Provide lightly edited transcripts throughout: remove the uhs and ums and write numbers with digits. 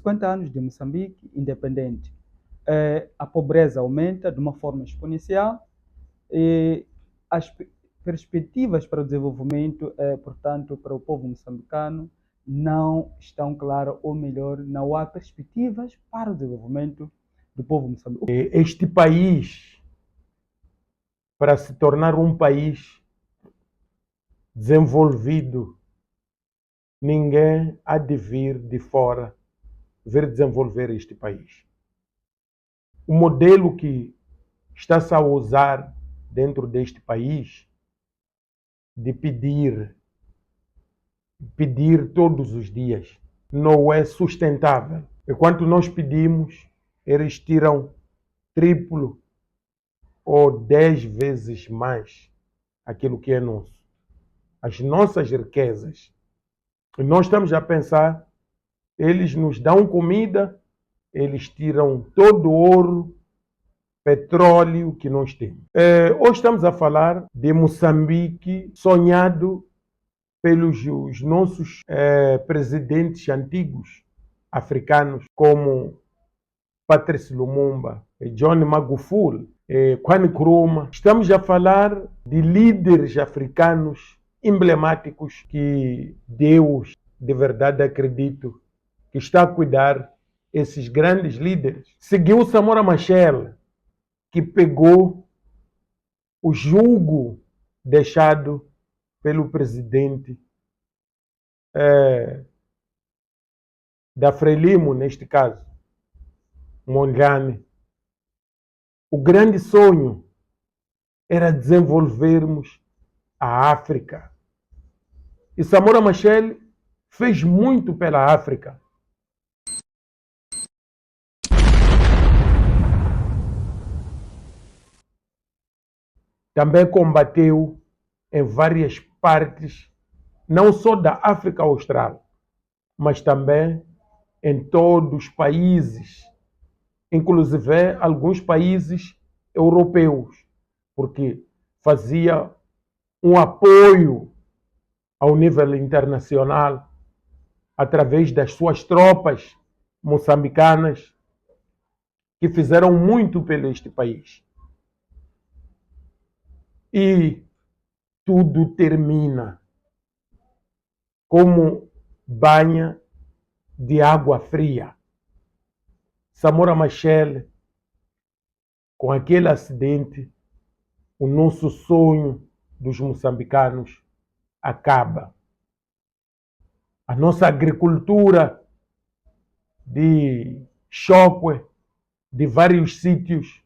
50 anos de Moçambique independente. A pobreza aumenta de uma forma exponencial e as perspectivas para o desenvolvimento, portanto, para o povo moçambicano não estão claras, ou melhor, não há perspectivas para o desenvolvimento do povo moçambicano. Este país, para se tornar um país desenvolvido, ninguém há de vir de fora vir desenvolver este país. O modelo que está-se a usar dentro deste país de pedir todos os dias não é sustentável. Enquanto nós pedimos, eles tiram triplo ou 10 vezes mais aquilo que é nosso. As nossas riquezas. E nós estamos a pensar, eles nos dão comida, eles tiram todo o ouro, petróleo que nós temos. Hoje estamos a falar de Moçambique sonhado pelos nossos presidentes antigos africanos, como Patrice Lumumba, John Magufuli, Kwame Nkrumah. Estamos a falar de líderes africanos emblemáticos que Deus, de verdade acredito, que está a cuidar esses grandes líderes. Seguiu Samora Machel, que pegou o jugo deixado pelo presidente da Frelimo, neste caso, Mondlane. O grande sonho era desenvolvermos a África. E Samora Machel fez muito pela África. Também combateu em várias partes, não só da África Austral, mas também em todos os países, inclusive alguns países europeus, porque fazia um apoio ao nível internacional através das suas tropas moçambicanas que fizeram muito pelo este país. E tudo termina como banha de água fria. Samora Machel, com aquele acidente, o nosso sonho dos moçambicanos acaba. A nossa agricultura de choque de vários sítios,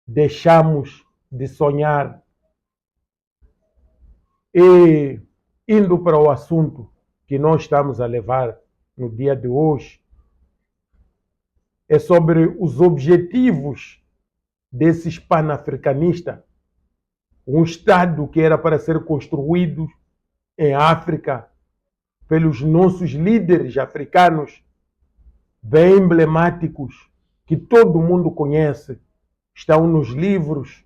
deixamos de sonhar. E indo para o assunto que nós estamos a levar no dia de hoje, é sobre os objetivos desses panafricanistas. Um Estado que era para ser construído em África pelos nossos líderes africanos, bem emblemáticos, que todo mundo conhece, estão nos livros.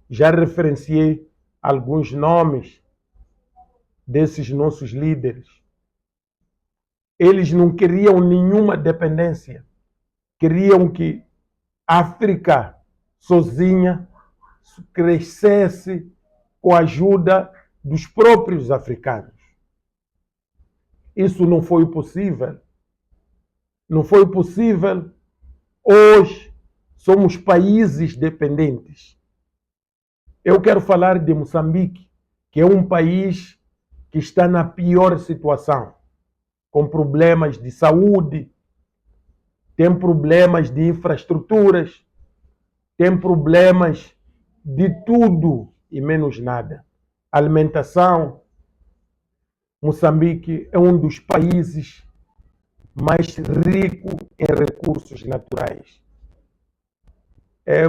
Já referenciei alguns nomes desses nossos líderes. Eles não queriam nenhuma dependência. Queriam que a África sozinha crescesse com a ajuda dos próprios africanos. Isso não foi possível. Não foi possível. Hoje somos países dependentes. Eu quero falar de Moçambique, que é um país que está na pior situação, com problemas de saúde, tem problemas de infraestruturas, tem problemas de tudo e menos nada. Alimentação. Moçambique é um dos países mais ricos em recursos naturais.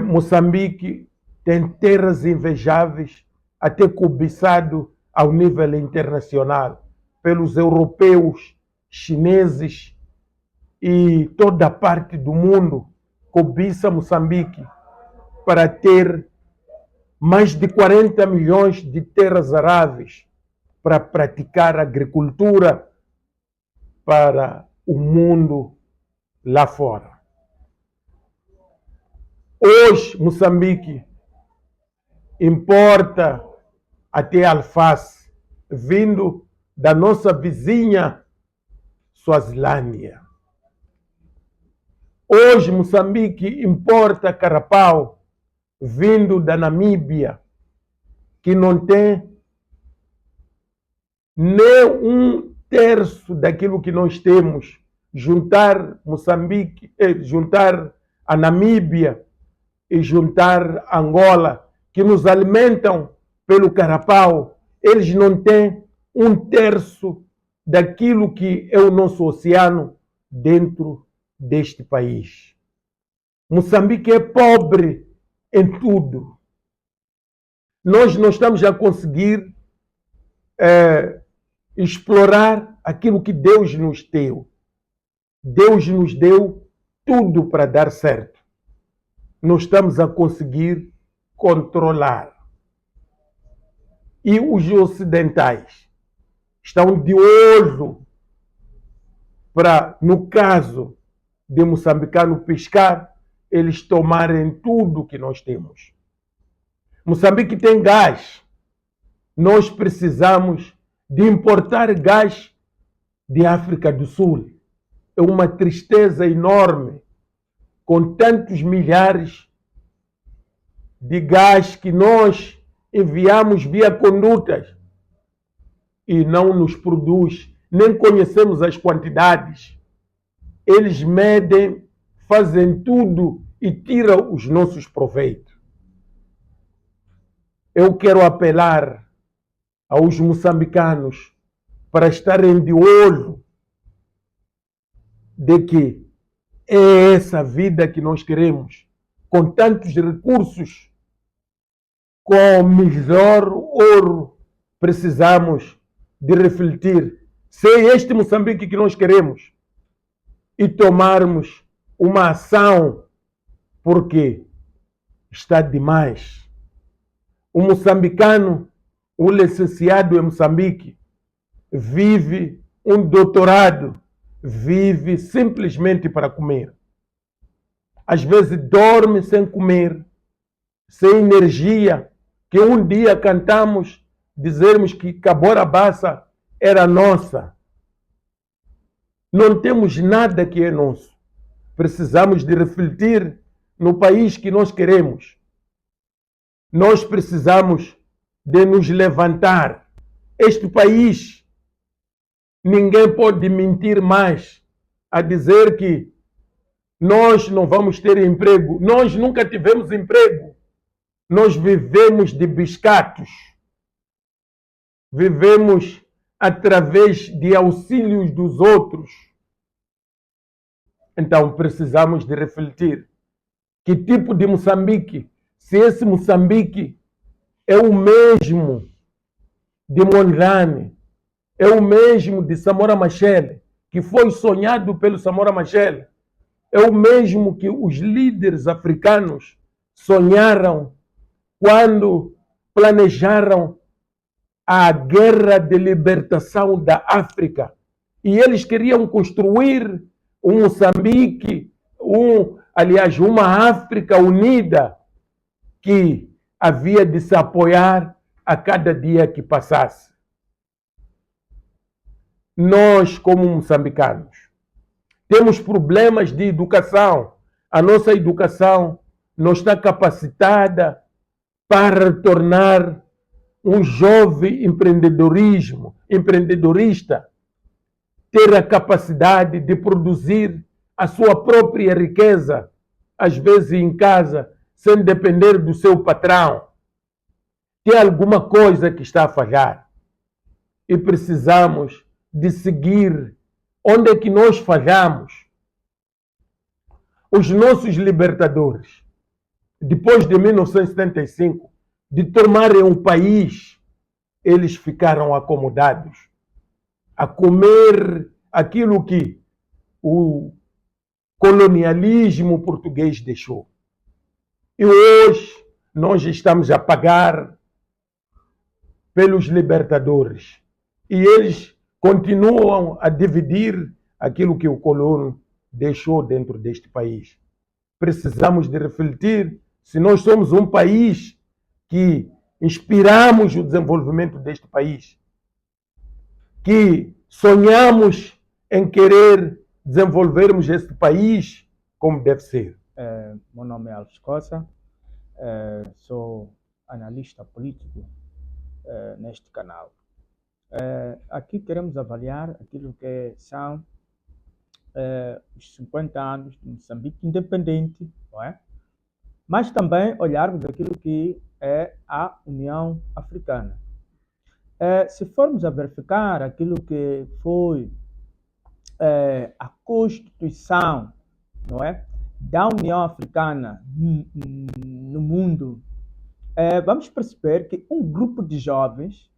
Moçambique tem terras invejáveis, até cobiçado ao nível internacional pelos europeus, chineses e toda parte do mundo cobiça Moçambique para ter mais de 40 milhões de terras aráveis para praticar agricultura, para o mundo lá fora. Hoje, Moçambique importa até alface, vindo da nossa vizinha Suazilândia. Hoje, Moçambique importa carapau, vindo da Namíbia, que não tem nem um terço daquilo que nós temos. Juntar Moçambique, juntar a Namíbia e juntar Angola, que nos alimentam pelo carapau, eles não têm um terço daquilo que é o nosso oceano dentro deste país. Moçambique é pobre em tudo. Nós não estamos a conseguir explorar aquilo que Deus nos deu. Deus nos deu tudo para dar certo. Nós estamos a conseguir controlar. E os ocidentais estão de olho para, no caso de moçambicano pescar, eles tomarem tudo que nós temos. Moçambique tem gás. Nós precisamos de importar gás de África do Sul. É uma tristeza enorme, com tantos milhares de gás que nós enviamos via condutas e não nos produz, nem conhecemos as quantidades. Eles medem, fazem tudo e tiram os nossos proveitos. Eu quero apelar aos moçambicanos para estarem de olho de que é essa vida que nós queremos, com tantos recursos, com melhor ouro, precisamos de refletir se é este Moçambique que nós queremos e tomarmos uma ação, porque está demais. O moçambicano, o licenciado em Moçambique, vive um doutorado, vive simplesmente para comer. Às vezes dorme sem comer, sem energia, que um dia cantamos, dizermos que Cabora Bassa era nossa. Não temos nada que é nosso. Precisamos de refletir no país que nós queremos. Nós precisamos de nos levantar. Este país, ninguém pode mentir mais a dizer que nós não vamos ter emprego. Nós nunca tivemos emprego. Nós vivemos de biscatos. Vivemos através de auxílios dos outros. Então precisamos de refletir. Que tipo de Moçambique? Se esse Moçambique é o mesmo de Mondlane, é o mesmo de Samora Machel, que foi sonhado pelo Samora Machel, é o mesmo que os líderes africanos sonharam quando planejaram a guerra de libertação da África. E eles queriam construir um Moçambique, uma África unida, que havia de se apoiar a cada dia que passasse. Nós, como moçambicanos, temos problemas de educação. A nossa educação não está capacitada para tornar um jovem empreendedorista, ter a capacidade de produzir a sua própria riqueza, às vezes em casa, sem depender do seu patrão. Tem alguma coisa que está a falhar e precisamos de seguir. Onde é que nós falhamos? Os nossos libertadores, depois de 1975, de tomarem um país, eles ficaram acomodados a comer aquilo que o colonialismo português deixou. E hoje nós estamos a pagar pelos libertadores. E eles continuam a dividir aquilo que o colono deixou dentro deste país. Precisamos de refletir se nós somos um país que inspiramos o desenvolvimento deste país, que sonhamos em querer desenvolvermos este país como deve ser. Meu nome é Alves Costa, sou analista político neste canal. Aqui queremos avaliar aquilo que são os 50 anos de Moçambique independente, não é? Mas também olharmos aquilo que é a União Africana. Se formos a verificar aquilo que foi a Constituição, não é, da União Africana no mundo, vamos perceber que um grupo de jovens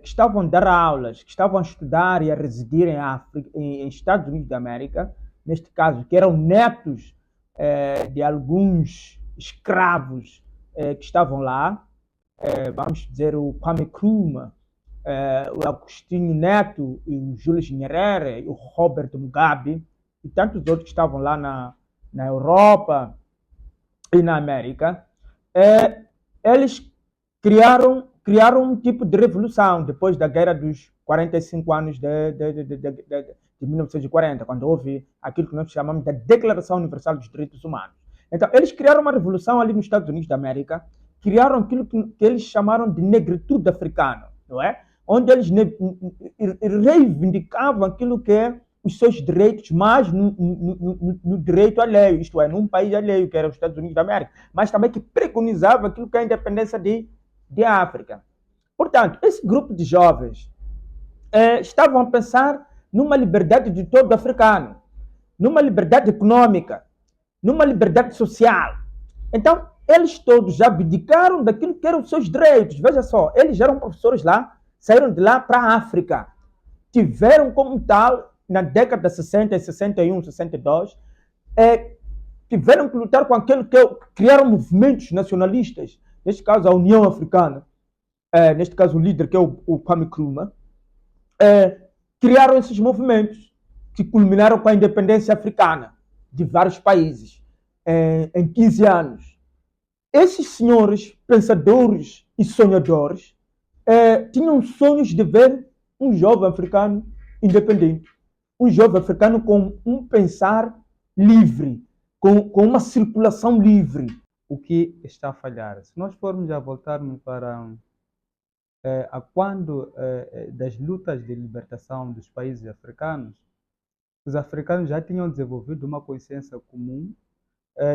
que estavam a dar aulas, que estavam a estudar e a residir em África, em Estados Unidos da América, neste caso, que eram netos de alguns escravos que estavam lá, vamos dizer o Kwame Nkrumah, o Agostinho Neto, o Julius Nyerere, o Robert Mugabe e tantos outros que estavam lá na Europa e na América, eles criaram um tipo de revolução depois da guerra dos 45 anos de 1940, quando houve aquilo que nós chamamos da Declaração Universal dos Direitos Humanos. Então, eles criaram uma revolução ali nos Estados Unidos da América, criaram aquilo que eles chamaram de negritude africana, não é? Onde eles reivindicavam aquilo que é os seus direitos, mas no direito alheio, isto é, num país alheio, que era os Estados Unidos da América, mas também que preconizava aquilo que é a independência de África. Portanto, esse grupo de jovens estavam a pensar numa liberdade de todo africano, numa liberdade econômica, numa liberdade social. Então, eles todos já abdicaram daquilo que eram os seus direitos. Veja só, eles eram professores lá, saíram de lá para a África. Tiveram como tal, na década de 60, 61, 62, tiveram que lutar com aquilo que criaram movimentos nacionalistas, neste caso a União Africana, neste caso o líder que é o Kwame Nkrumah, criaram esses movimentos que culminaram com a independência africana de vários países em 15 anos. Esses senhores, pensadores e sonhadores, tinham sonhos de ver um jovem africano independente, um jovem africano com um pensar livre, com uma circulação livre. O que está a falhar? Se nós formos a voltarmos para a quando das lutas de libertação dos países africanos, os africanos já tinham desenvolvido uma consciência comum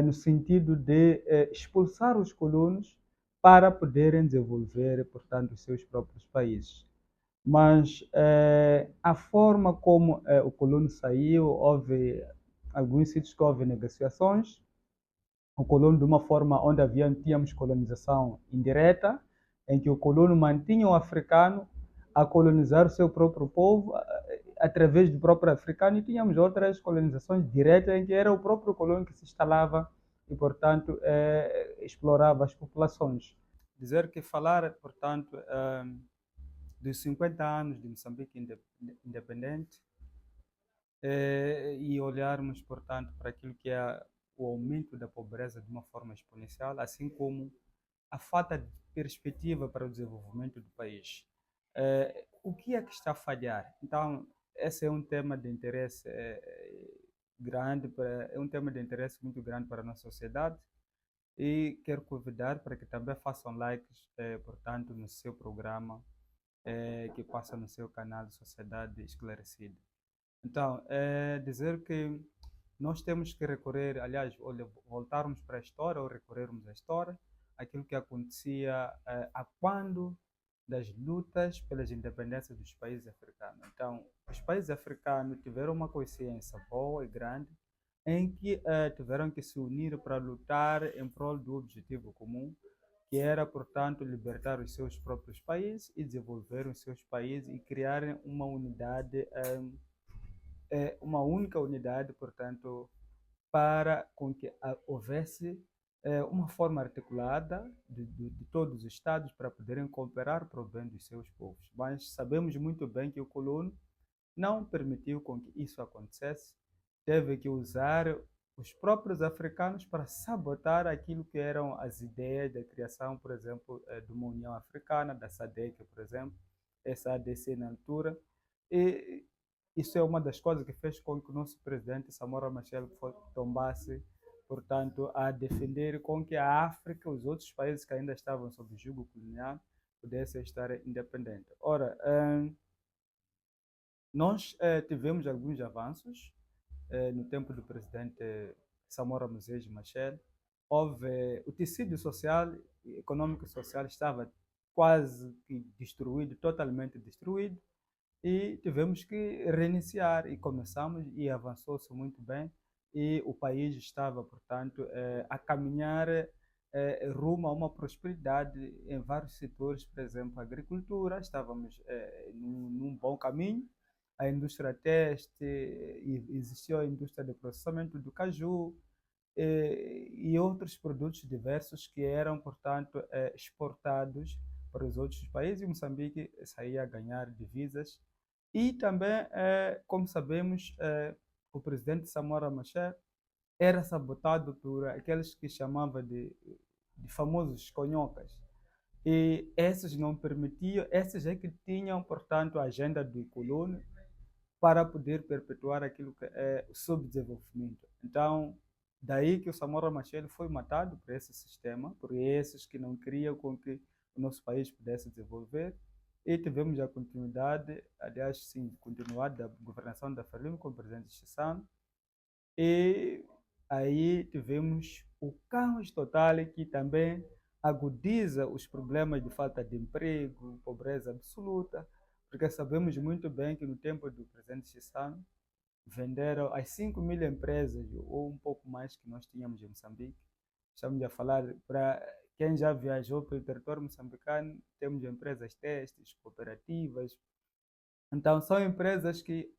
no sentido de expulsar os colonos para poderem desenvolver, portanto, os seus próprios países. Mas a forma como o colono saiu, houve alguns sítios que houve negociações, o colono de uma forma onde tínhamos colonização indireta, em que o colono mantinha o africano a colonizar o seu próprio povo através do próprio africano, e tínhamos outras colonizações diretas em que era o próprio colono que se instalava e, portanto, explorava as populações. Dizer que falar, portanto, dos 50 anos de Moçambique independente e olharmos, portanto, para aquilo que é o aumento da pobreza de uma forma exponencial, assim como a falta de perspectiva para o desenvolvimento do país. O que é que está a falhar? Então, esse é um tema de interesse grande, é um tema de interesse muito grande para a nossa sociedade, e quero convidar para que também façam likes, portanto, no seu programa, que passa no seu canal de Sociedade Esclarecida. Então, dizer que nós temos que recorrer, aliás, voltarmos para a história ou recorrermos à história, aquilo que acontecia a quando das lutas pelas independências dos países africanos. Então, os países africanos tiveram uma consciência boa e grande, em que tiveram que se unir para lutar em prol do objetivo comum, que era, portanto, libertar os seus próprios países e desenvolver os seus países e criarem uma unidade, uma única unidade, portanto, para com que houvesse uma forma articulada de todos os estados para poderem cooperar para o bem dos seus povos. Mas sabemos muito bem que o colono não permitiu com que isso acontecesse, teve que usar os próprios africanos para sabotar aquilo que eram as ideias da criação, por exemplo, de uma União Africana, da SADC, por exemplo, essa ADC na altura. E isso é uma das coisas que fez com que o nosso presidente Samora Machel tombasse, portanto, a defender com que a África, os outros países que ainda estavam sob jugo colonial, pudessem estar independentes. Ora, nós tivemos alguns avanços no tempo do presidente Samora Machel. Houve o tecido social e econômico social estava quase que destruído, totalmente destruído, e tivemos que reiniciar e começamos e avançou-se muito bem e o país estava, portanto, a caminhar rumo a uma prosperidade em vários setores, por exemplo, a agricultura, estávamos num bom caminho, a indústria teste, existiu a indústria de processamento do caju e outros produtos diversos que eram, portanto, exportados para os outros países e Moçambique saía a ganhar divisas. E também, como sabemos, o presidente Samora Machel era sabotado por aqueles que chamavam de famosos conhocas. E esses não permitiam, esses é que tinham, portanto, a agenda do colono para poder perpetuar aquilo que é o subdesenvolvimento. Então, daí que o Samora Machel foi matado por esse sistema, por esses que não queriam com que o nosso país pudesse desenvolver. E tivemos a continuidade, aliás, sim, continuidade da governação da Frelimo com o presidente Chissano. E aí tivemos o caos total que também agudiza os problemas de falta de emprego, pobreza absoluta, porque sabemos muito bem que no tempo do presidente Chissano venderam as 5.000 empresas ou um pouco mais que nós tínhamos em Moçambique. Estamos a falar para quem já viajou pelo território moçambicano, temos empresas testes, cooperativas. Então são empresas que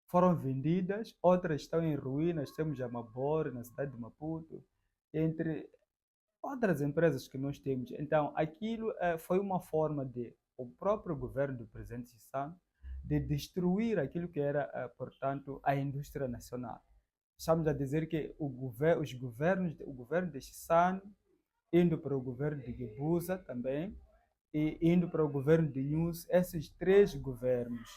foram vendidas, outras estão em ruínas, temos a Mabor, na cidade de Maputo, entre outras empresas que nós temos. Então, aquilo foi uma forma de o próprio governo do presidente Chissano de destruir aquilo que era, portanto, a indústria nacional. Estamos a dizer que o governo de Chissano, indo para o governo de Guebuza também, e indo para o governo de Nhus, esses três governos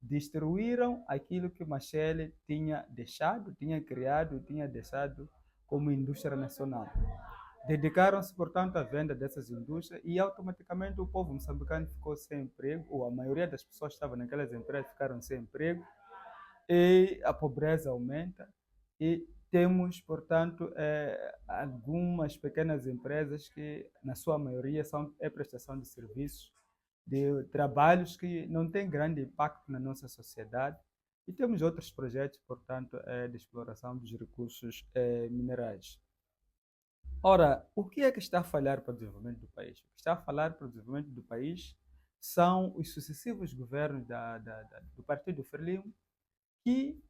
destruíram aquilo que Machel tinha deixado, tinha criado, tinha deixado como indústria nacional. Dedicaram-se, portanto, à venda dessas indústrias e automaticamente o povo moçambicano ficou sem emprego, ou a maioria das pessoas que estavam naquelas empresas ficaram sem emprego, e a pobreza aumenta e temos, portanto, algumas pequenas empresas que, na sua maioria, é prestação de serviços, de trabalhos que não têm grande impacto na nossa sociedade. E temos outros projetos, portanto, de exploração dos recursos minerais. Ora, o que é que está a falhar para o desenvolvimento do país? O que está a falhar para o desenvolvimento do país são os sucessivos governos do Partido Frelimo que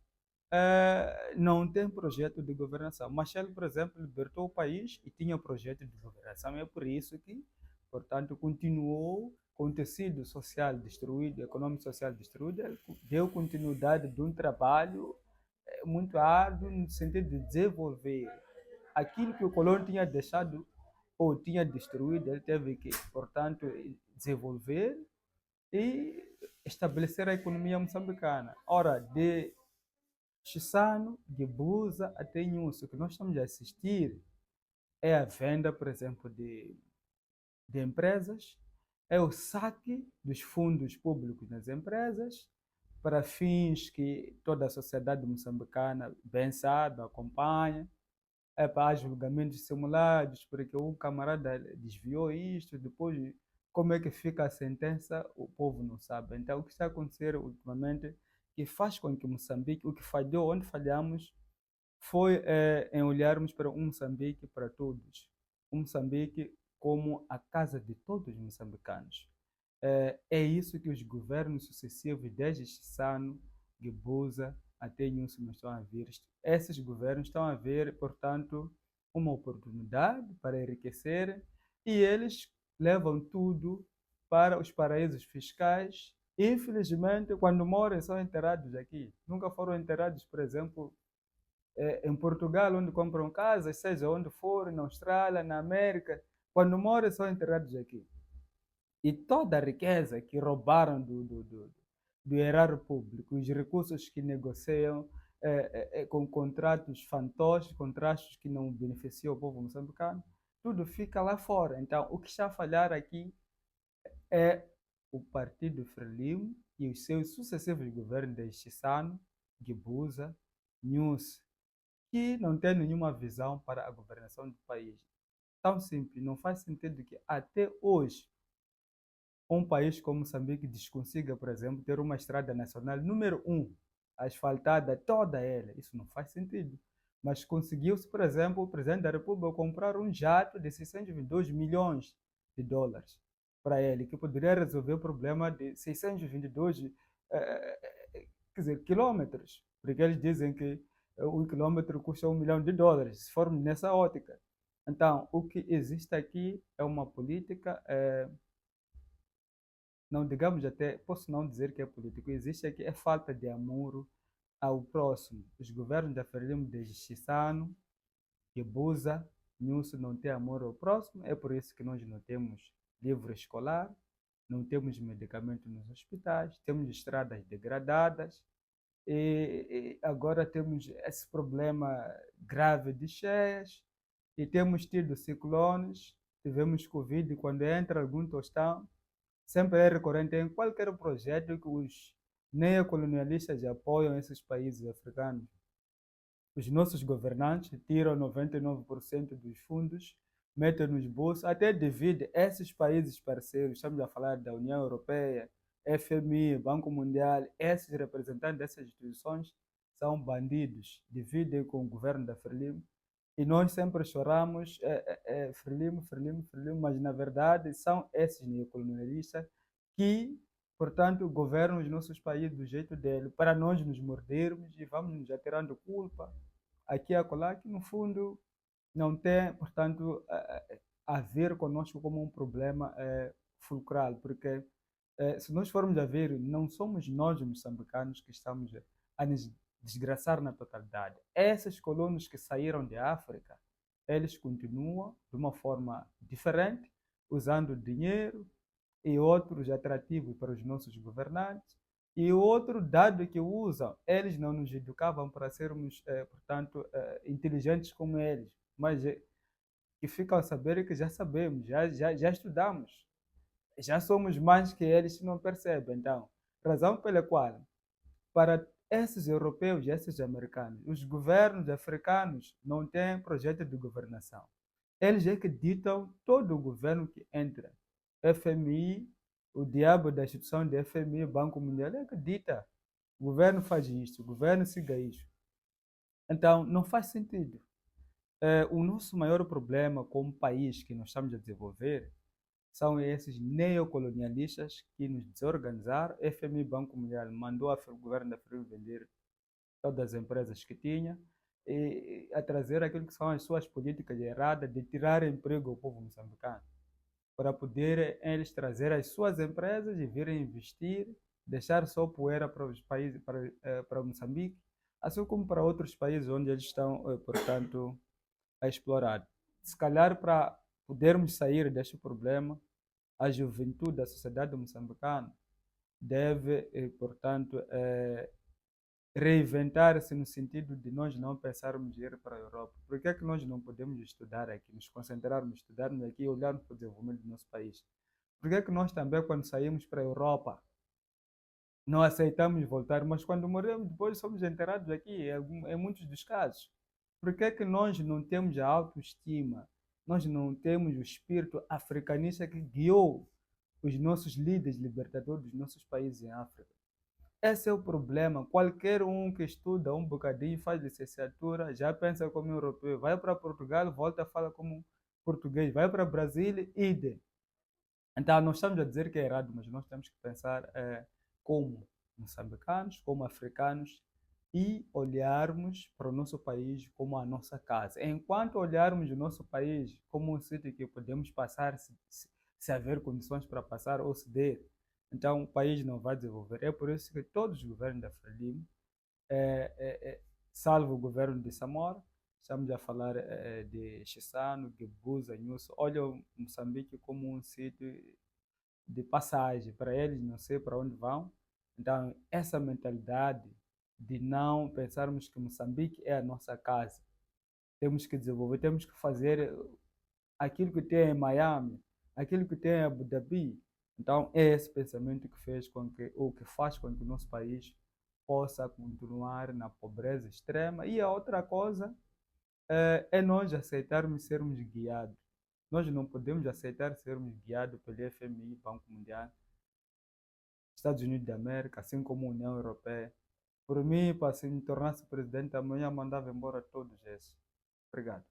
não tem projeto de governação. Machel, por exemplo, libertou o país e tinha projeto de governação. É por isso que, portanto, continuou com o tecido social destruído, econômico social destruído, deu continuidade de um trabalho muito árduo no sentido de desenvolver aquilo que o colono tinha deixado ou tinha destruído. Ele teve que, portanto, desenvolver e estabelecer a economia moçambicana. Ora, de Chissano, de Buza até Nhus, o que nós estamos a assistir é a venda, por exemplo, de empresas, é o saque dos fundos públicos nas empresas para fins que toda a sociedade moçambicana bem sabe, acompanha, para julgamentos simulados, porque um camarada desviou isto, depois como é que fica a sentença, o povo não sabe. Então, o que está a acontecer ultimamente que faz com que Moçambique, o que falhou, onde falhamos, foi em olharmos para um Moçambique para todos. Um Moçambique como a casa de todos os moçambicanos. É isso que os governos sucessivos, desde Chissano, Guebuza, até Nhúcio, estão a ver. Esses governos estão a ver, portanto, uma oportunidade para enriquecer e eles levam tudo para os paraísos fiscais Infelizmente, quando morrem, são enterrados aqui. Nunca foram enterrados, por exemplo, em Portugal, onde compram casas, seja onde for, na Austrália, na América. Quando morrem, são enterrados aqui. E toda a riqueza que roubaram do erário público, os recursos que negociam com contratos fantoches, contratos que não beneficiam o povo moçambicano, tudo fica lá fora. Então, o que está a falhar aqui é o Partido Frelimo e os seus sucessivos governos de Chissano, Guebuza, Nhus, que não têm nenhuma visão para a governação do país. Tão simples, não faz sentido que até hoje um país como Moçambique desconsiga, por exemplo, ter uma estrada nacional número 1, asfaltada toda ela. Isso não faz sentido. Mas conseguiu-se, por exemplo, o presidente da República comprar um jato de 622 milhões de dólares para ele, que poderia resolver o problema de 622 quer dizer, quilômetros, porque eles dizem que um quilômetro custa $1 milhão, se formos nessa ótica. Então, o que existe aqui é uma política não digamos até, posso não dizer que é político, existe aqui é falta de amor ao próximo. Os governos da Frelimo de Chissano, Guebuza, Nilson não têm amor ao próximo, é por isso que nós não temos livro escolar, não temos medicamentos nos hospitais, temos estradas degradadas, e agora temos esse problema grave de cheias, e temos tido ciclones, tivemos Covid, quando entra algum tostão, sempre é recorrente em qualquer projeto que os neocolonialistas apoiam esses países africanos. Os nossos governantes tiram 99% dos fundos, metem nos bolsos, até devido a esses países parceiros, estamos a falar da União Europeia, FMI, Banco Mundial, esses representantes dessas instituições são bandidos, dividem com o governo da Frelimo. E nós sempre choramos, Frelimo, Frelimo, Frelimo, mas na verdade são esses neocolonialistas que, portanto, governam os nossos países do jeito dele, para nós nos mordermos e vamos nos atirando culpa aqui e acolá, que no fundo não tem, portanto, a ver conosco como um problema fulcral, porque se nós formos a ver, não somos nós moçambicanos que estamos a nos desgraçar na totalidade. Esses colonos que saíram da África, eles continuam de uma forma diferente, usando dinheiro e outros atrativos para os nossos governantes. E outro dado que usam, eles não nos educavam para sermos, portanto, inteligentes como eles, mas que ficam a saber que já sabemos, já estudamos, já somos mais que eles, não percebem. Então, razão pela qual, para esses europeus e esses americanos, os governos africanos não têm projeto de governação. Eles é que ditam todo o governo que entra. FMI, o diabo da instituição de FMI, Banco Mundial, é que dita. O governo faz isso, o governo siga isso. Então, não faz sentido. O nosso maior problema como país que nós estamos a desenvolver são esses neocolonialistas que nos desorganizaram. FMI, Banco Mundial, mandou o governo da Frelimo vender todas as empresas que tinha e a trazer aquilo que são as suas políticas erradas de tirar emprego ao povo moçambicano, para poder eles trazer as suas empresas e virem investir, deixar só poeira para os países, para Moçambique, assim como para outros países onde eles estão, portanto, a explorar. Se calhar, para podermos sair deste problema, a juventude da sociedade moçambicana deve, portanto, reinventar-se no sentido de nós não pensarmos em ir para a Europa. Por que é que nós não podemos estudar aqui, nos concentrarmos, estudarmos aqui e olharmos para o desenvolvimento do nosso país? Por que é que nós também, quando saímos para a Europa, não aceitamos voltar, mas quando morremos, depois somos enterrados aqui, em muitos dos casos? Por que é que nós não temos a autoestima? Nós não temos o espírito africanista que guiou os nossos líderes libertadores dos nossos países em África? Esse é o problema. Qualquer um que estuda um bocadinho, faz licenciatura, já pensa como europeu. Vai para Portugal, volta a falar como português. Vai para Brasília, idem. Então, nós estamos a dizer que é errado, mas nós temos que pensar como moçambicanos, como africanos, e olharmos para o nosso país como a nossa casa. Enquanto olharmos o nosso país como um sítio que podemos passar, se haver condições para passar ou se der, então o país não vai desenvolver. É por isso que todos os governos da Frelimo, salvo o governo de Samora, estamos a falar de Chissano, Guebuza, Nusso, olham Moçambique como um sítio de passagem para eles, não sei para onde vão. Então, essa mentalidade de não pensarmos que Moçambique é a nossa casa, temos que desenvolver, temos que fazer aquilo que tem em Miami, aquilo que tem em Abu Dhabi. Então, é esse pensamento que fez com que, ou que faz com que o nosso país possa continuar na pobreza extrema. E a outra coisa é nós aceitarmos sermos guiados. Nós não podemos aceitar sermos guiados pelo FMI, Banco Mundial, Estados Unidos da América, assim como a União Europeia. Por mim, para se me tornasse presidente amanhã, mandava embora todos esses. Obrigado.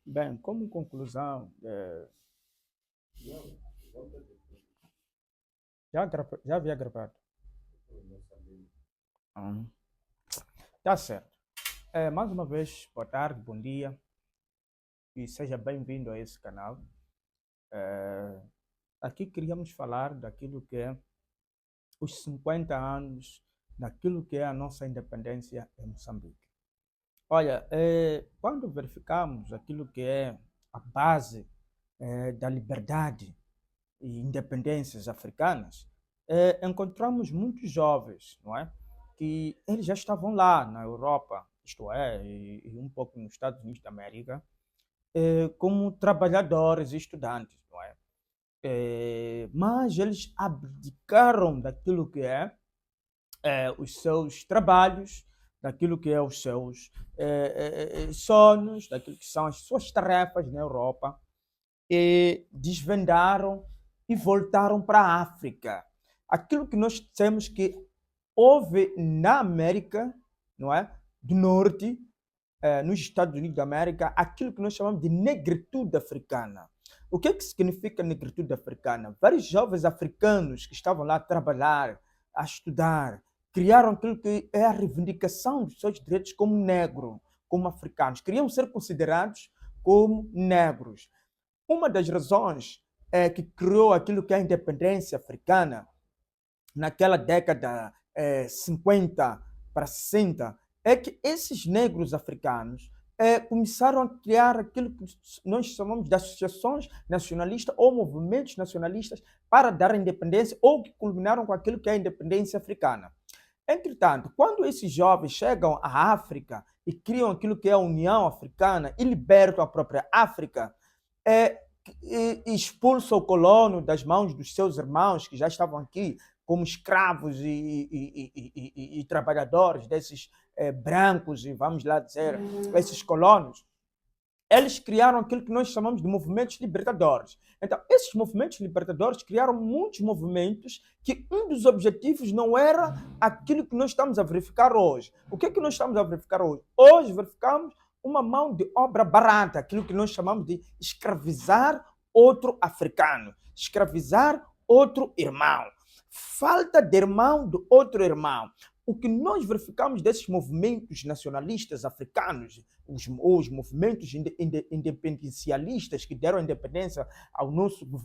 Bem, como conclusão, já havia gravado. Tá certo. Mais uma vez, boa tarde, bom dia e seja bem-vindo a esse canal. Aqui queríamos falar daquilo que é os 50 anos, daquilo que é a nossa independência em Moçambique. Olha, quando verificamos aquilo que é a base da liberdade e independências africanas, encontramos muitos jovens, não é? Que eles já estavam lá na Europa, isto é, e um pouco nos Estados Unidos da América, como trabalhadores e estudantes, não é? Mas eles abdicaram daquilo que é os seus trabalhos, daquilo que é os seus sonhos, daquilo que são as suas tarefas na Europa, e desvendaram e voltaram para a África. Aquilo que nós temos que houve na América, não é? Do Norte, nos Estados Unidos da América, aquilo que nós chamamos de negritude africana. O que significa negritude africana? Vários jovens africanos que estavam lá a trabalhar, a estudar, criaram aquilo que é a reivindicação dos seus direitos como negro, como africanos. Queriam ser considerados como negros. Uma das razões que criou aquilo que é a independência africana, naquela década 50 para 60, é que esses negros africanos começaram a criar aquilo que nós chamamos de associações nacionalistas ou movimentos nacionalistas para dar a independência, ou que culminaram com aquilo que é a independência africana. Entretanto, quando esses jovens chegam à África e criam aquilo que é a União Africana e libertam a própria África, expulsam o colono das mãos dos seus irmãos que já estavam aqui como escravos e trabalhadores desses brancos, e vamos lá dizer, esses colonos, eles criaram aquilo que nós chamamos de movimentos libertadores. Então, esses movimentos libertadores criaram muitos movimentos que um dos objetivos não era aquilo que nós estamos a verificar hoje. O que é que nós estamos a verificar hoje? Hoje verificamos uma mão de obra barata, aquilo que nós chamamos de escravizar outro africano, escravizar outro irmão. Falta de irmão do outro irmão. O que nós verificamos desses movimentos nacionalistas africanos, os movimentos independencialistas que deram independência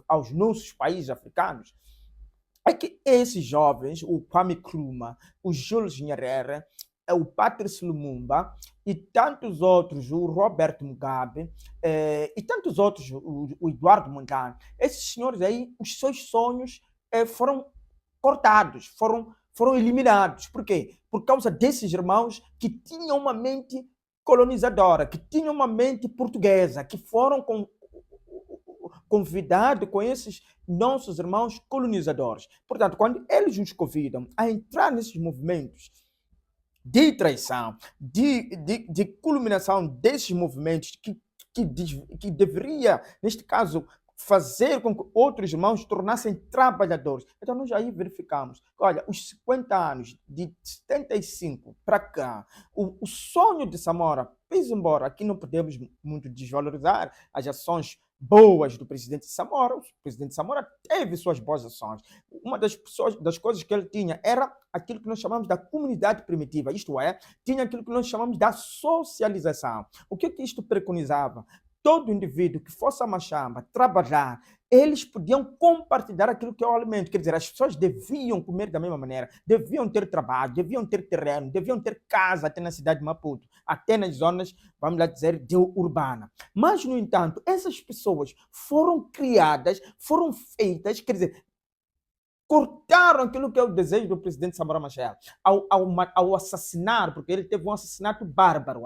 aos nossos países africanos, é que esses jovens, o Kwame Nkrumah, o Julius Nyerere, o Patrice Lumumba e tantos outros, o Robert Mugabe e tantos outros, o Eduardo Mondlane, esses senhores aí, os seus sonhos foram cortados, foram eliminados. Por quê? Por causa desses irmãos que tinham uma mente colonizadora, que tinham uma mente portuguesa, que foram convidados com esses nossos irmãos colonizadores. Portanto, quando eles nos convidam a entrar nesses movimentos de traição, de culminação desses movimentos que deveria, neste caso, fazer com que outros irmãos se tornassem trabalhadores. Então, nós aí verificamos, olha, os 50 anos, de 75 para cá, o sonho de Samora fez embora. Aqui não podemos muito desvalorizar as ações boas do presidente Samora. O presidente Samora teve suas boas ações. Uma das coisas que ele tinha era aquilo que nós chamamos da comunidade primitiva, isto é, tinha aquilo que nós chamamos da socialização. O que isto preconizava? Todo indivíduo que fosse a Machamba trabalhar, eles podiam compartilhar aquilo que é o alimento. Quer dizer, as pessoas deviam comer da mesma maneira, deviam ter trabalho, deviam ter terreno, deviam ter casa até na cidade de Maputo, até nas zonas, vamos lá dizer, de urbana. Mas, no entanto, essas pessoas foram criadas, foram feitas, quer dizer, cortaram aquilo que é o desejo do presidente Samora Machel ao assassinar, porque ele teve um assassinato bárbaro.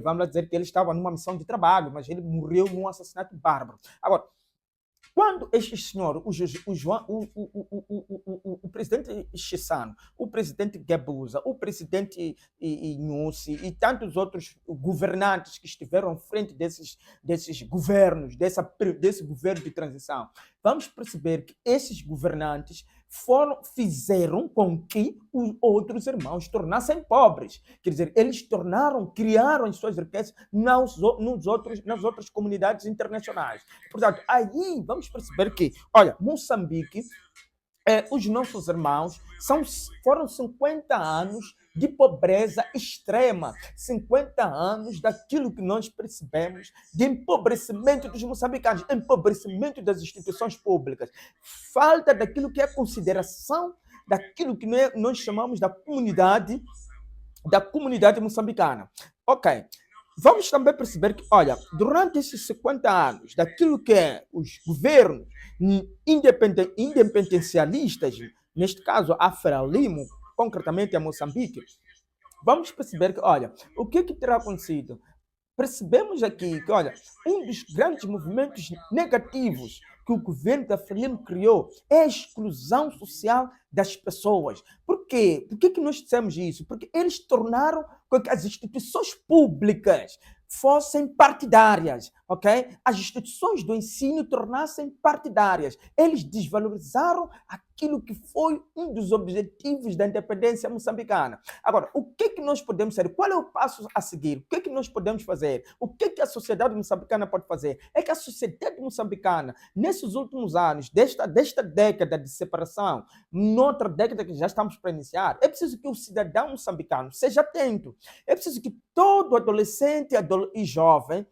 Vamos lá dizer que ele estava numa missão de trabalho, mas ele morreu num assassinato bárbaro. Agora, quando este senhor, o presidente Chissano, o presidente Guebuza, o presidente Nussi e tantos outros governantes que estiveram à frente desses governos, desse governo de transição, vamos perceber que esses governantes fizeram com que os outros irmãos tornassem pobres. Quer dizer, eles criaram as suas riquezas nas outras comunidades internacionais. Portanto, aí vamos perceber que, olha, Moçambique, os nossos irmãos, foram 50 anos de pobreza extrema, 50 anos daquilo que nós percebemos de empobrecimento dos moçambicanos, empobrecimento das instituições públicas, falta daquilo que é consideração daquilo que nós chamamos da comunidade moçambicana. Ok. Vamos também perceber que, olha, durante esses 50 anos, daquilo que é os governos independencialistas, neste caso a Frelimo, concretamente a Moçambique, vamos perceber que, olha, o que terá acontecido? Percebemos aqui que, olha, um dos grandes movimentos negativos que o governo da Frelimo criou é a exclusão social das pessoas. Por quê? Por que nós dissemos isso? Porque eles tornaram com que as instituições públicas fossem partidárias, ok? As instituições do ensino tornassem partidárias. Eles desvalorizaram aquilo que foi um dos objetivos da independência moçambicana. Agora, o que nós podemos fazer? Qual é o passo a seguir? O que nós podemos fazer? O que a sociedade moçambicana pode fazer? É que a sociedade moçambicana, nesses últimos anos, desta década de separação, noutra década que já estamos para iniciar, é preciso que o cidadão moçambicano seja atento. É preciso que todo adolescente e jovem,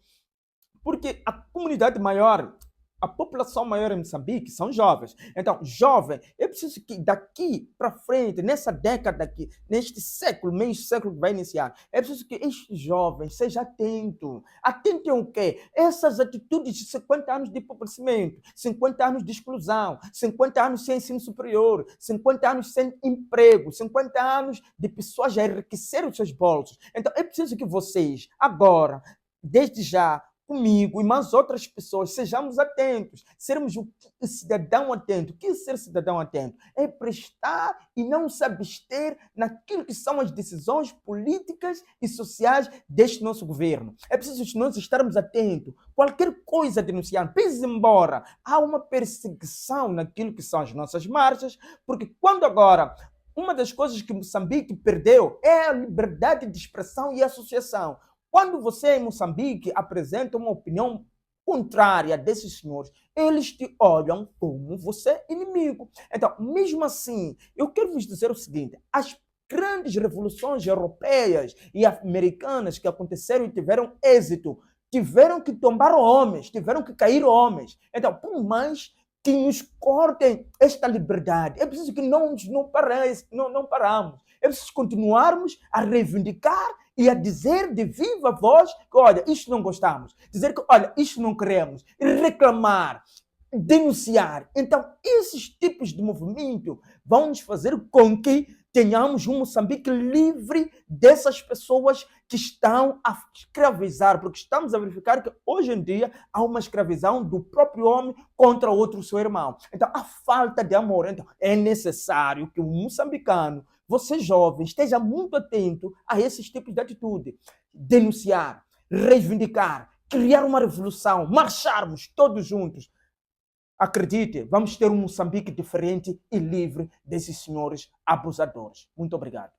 porque a comunidade maior, a população maior em Moçambique são jovens. Então, jovem, é preciso que daqui para frente, nessa década aqui, neste século, meio século que vai iniciar, é preciso que estes jovens sejam atentos. Atentos ao quê? Essas atitudes de 50 anos de empobrecimento, 50 anos de exclusão, 50 anos sem ensino superior, 50 anos sem emprego, 50 anos de pessoas a enriquecer os seus bolsos. Então, é preciso que vocês, agora, desde já, comigo e mais outras pessoas, sejamos atentos, sermos o cidadão atento. O que é ser cidadão atento? É prestar e não se abster naquilo que são as decisões políticas e sociais deste nosso governo. É preciso nós estarmos atentos. Qualquer coisa denunciar, pese embora há uma perseguição naquilo que são as nossas marchas, porque quando agora uma das coisas que Moçambique perdeu é a liberdade de expressão e associação. Quando você em Moçambique apresenta uma opinião contrária desses senhores, eles te olham como você inimigo. Então, mesmo assim, eu quero vos dizer o seguinte: as grandes revoluções europeias e americanas que aconteceram e tiveram êxito, tiveram que tombar homens, tiveram que cair homens. Então, por mais que nos cortem esta liberdade, é preciso que não paramos. É preciso continuarmos a reivindicar e a dizer de viva voz que, olha, isto não gostamos. Dizer que, olha, isto não queremos. Reclamar, denunciar. Então, esses tipos de movimento vão nos fazer com que tenhamos um Moçambique livre dessas pessoas que estão a escravizar, porque estamos a verificar que hoje em dia há uma escravidão do próprio homem contra outro seu irmão. Então, a falta de amor. Então, é necessário que o moçambicano, você jovem, esteja muito atento a esses tipos de atitude. Denunciar, reivindicar, criar uma revolução, marcharmos todos juntos. Acredite, vamos ter um Moçambique diferente e livre desses senhores abusadores. Muito obrigado.